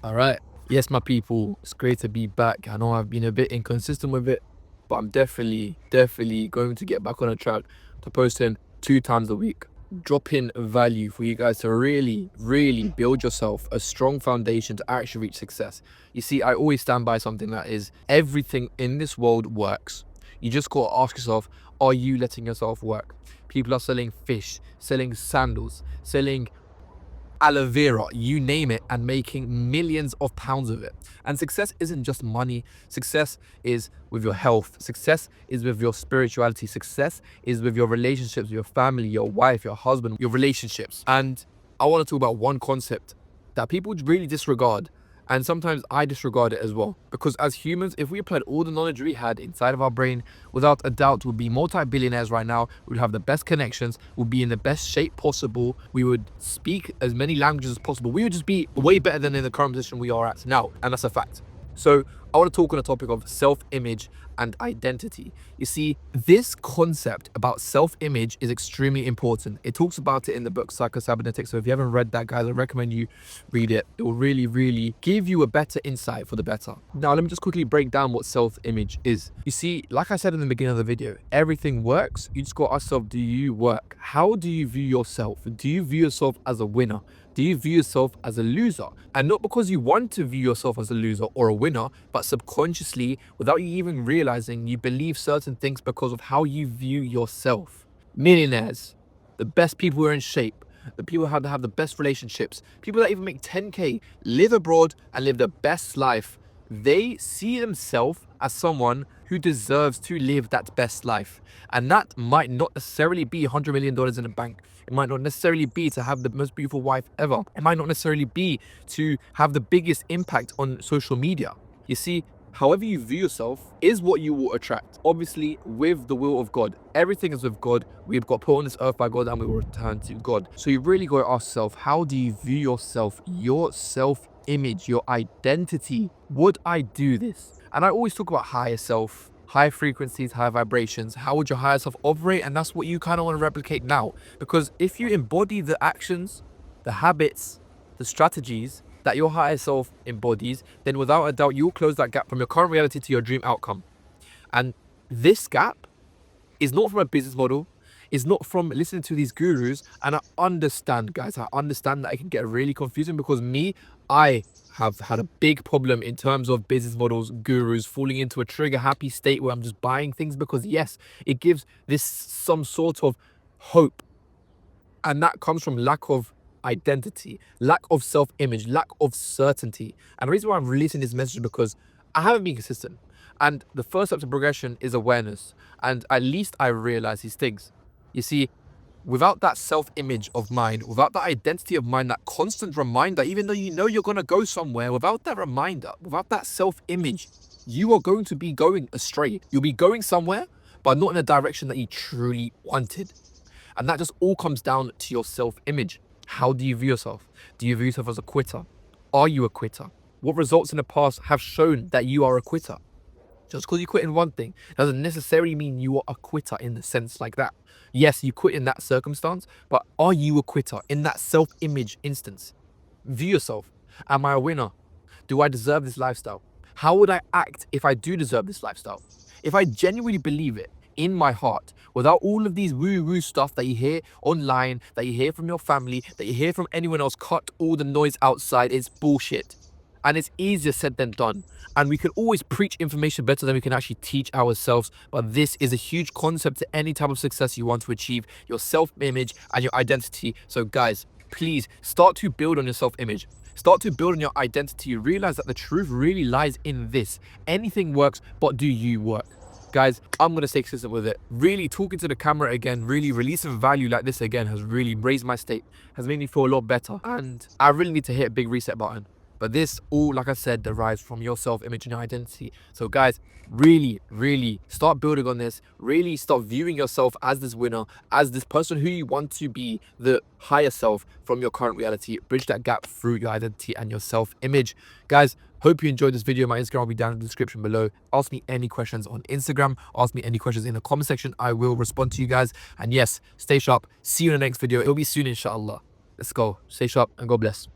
All right. Yes, my people, it's great to be back. I know I've been a bit inconsistent with it, but I'm definitely going to get back on a track to posting 2 times a week, dropping value for you guys to really build yourself a strong foundation to actually reach success. You see, I always stand by something that is everything in this world works. You just got to ask yourself, are you letting yourself work? People are selling fish, selling sandals, selling aloe vera, you name it, and making millions of pounds of it. And success isn't just money. Success is with your health. Success is with your spirituality. Success is with your relationships with your family, your wife, your husband, your relationships. And I want to talk about one concept that people really disregard. And sometimes I disregard it as well. Because as humans, if we applied all the knowledge we had inside of our brain, without a doubt, we'd be multi-billionaires right now. We'd have the best connections. We'd be in the best shape possible. We would speak as many languages as possible. We would just be way better than in the current position we are at now. And that's a fact. So I want to talk on the topic of self-image and identity. You see, this concept about self-image is extremely important. It talks about it in the book Psycho-Cybernetics. So if you haven't read that, guys, I recommend you read it. It will really give you a better insight for the better. Now, let me just quickly break down what self-image is. You see, like I said in the beginning of the video, everything works. You just got to ask yourself, do you work? How do you view yourself? Do you view yourself as a winner? Do you view yourself as a loser? And not because you want to view yourself as a loser or a winner, but subconsciously, without you even realizing, you believe certain things because of how you view yourself. Millionaires, the best people who are in shape, the people who have the best relationships, people that even make 10K, live abroad and live the best life, they see themselves as someone who deserves to live that best life. And that might not necessarily be $100 million in the bank. It might not necessarily be to have the most beautiful wife ever. It might not necessarily be to have the biggest impact on social media. You see, however you view yourself is what you will attract. Obviously, with the will of God. Everything is with God. We've got put on this earth by God and we will return to God. So you really got to ask yourself, how do you view yourself, your self-image, your identity? Would I do this? And I always talk about higher self, high frequencies, high vibrations. How would your higher self operate? And that's what you kind of want to replicate now. Because if you embody the actions, the habits, the strategies that your higher self embodies, then without a doubt, you'll close that gap from your current reality to your dream outcome. And this gap is not from a business model. It's not from listening to these gurus. And I understand, guys, I understand that it can get really confusing because I have had a big problem in terms of business models, gurus, falling into a trigger happy state where I'm just buying things because yes, it gives this some sort of hope. And that comes from lack of identity, lack of self-image, lack of certainty. And the reason why I'm releasing this message is because I haven't been consistent. And the first step to progression is awareness. And at least I realize these things. You see, without that self-image of mine, without that identity of mine, that constant reminder, even though you know you're going to go somewhere, without that reminder, without that self-image, you are going to be going astray. You'll be going somewhere, but not in a direction that you truly wanted. And that just all comes down to your self-image. How do you view yourself? Do you view yourself as a quitter? Are you a quitter? What results in the past have shown that you are a quitter? Just because you quit in one thing doesn't necessarily mean you are a quitter in the sense like that. Yes, you quit in that circumstance, but are you a quitter in that self-image instance? View yourself. Am I a winner? Do I deserve this lifestyle? How would I act if I do deserve this lifestyle? If I genuinely believe it in my heart, without all of these woo-woo stuff that you hear online, that you hear from your family, that you hear from anyone else, cut all the noise outside, it's bullshit. And it's easier said than done. And we can always preach information better than we can actually teach ourselves. But this is a huge concept to any type of success you want to achieve, your self-image and your identity. So guys, please start to build on your self-image. Start to build on your identity. You realize that the truth really lies in this. Anything works, but do you work? Guys, I'm going to stay consistent with it. Really talking to the camera again, really releasing value like this again has really raised my state, has made me feel a lot better. And I really need to hit a big reset button. But this all, like I said, derives from your self-image and your identity. So guys, really start building on this. Really start viewing yourself as this winner, as this person who you want to be, the higher self from your current reality. Bridge that gap through your identity and your self-image. Guys, hope you enjoyed this video. My Instagram will be down in the description below. Ask me any questions on Instagram. Ask me any questions in the comment section. I will respond to you guys. And yes, stay sharp. See you in the next video. It'll be soon, inshallah. Let's go. Stay sharp and God bless.